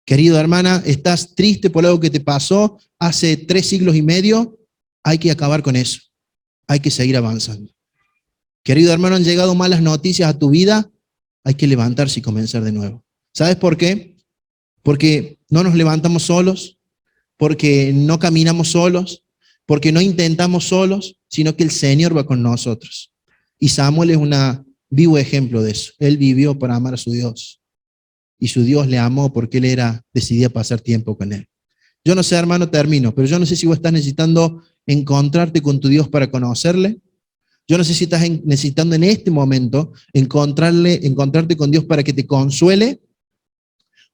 Speaker 1: Querido hermana, estás triste por algo que te pasó hace 3 siglos y medio. Hay que acabar con eso. Hay que seguir avanzando. Querido hermano, han llegado malas noticias a tu vida. Hay que levantarse y comenzar de nuevo. ¿Sabes por qué? Porque no nos levantamos solos, porque no caminamos solos, porque no intentamos solos, sino que el Señor va con nosotros. Y Samuel es un vivo ejemplo de eso. Él vivió para amar a su Dios. Y su Dios le amó porque él decidía pasar tiempo con él. Yo no sé, hermano, termino, pero yo no sé si vos estás necesitando encontrarte con tu Dios para conocerle. Yo no sé si estás necesitando en este momento encontrarte con Dios para que te consuele.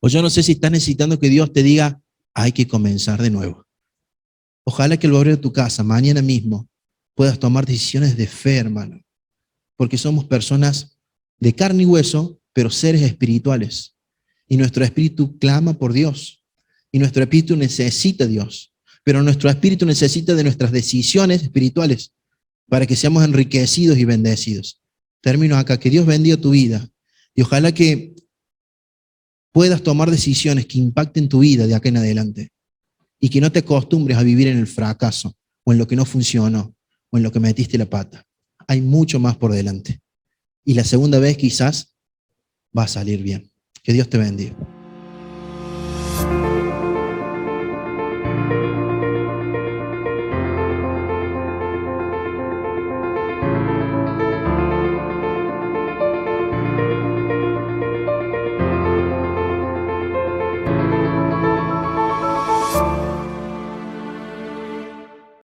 Speaker 1: O yo no sé si estás necesitando que Dios te diga, hay que comenzar de nuevo. Ojalá que el barrio de tu casa, mañana mismo, puedas tomar decisiones de fe, hermano. Porque somos personas de carne y hueso, pero seres espirituales. Y nuestro espíritu clama por Dios. Y nuestro espíritu necesita a Dios. Pero nuestro espíritu necesita de nuestras decisiones espirituales para que seamos enriquecidos y bendecidos. Termino acá. Que Dios bendiga tu vida. Y ojalá que puedas tomar decisiones que impacten tu vida de acá en adelante. Y que no te acostumbres a vivir en el fracaso, o en lo que no funcionó, o en lo que metiste la pata. Hay mucho más por delante. Y la segunda vez quizás va a salir bien. Que Dios te bendiga.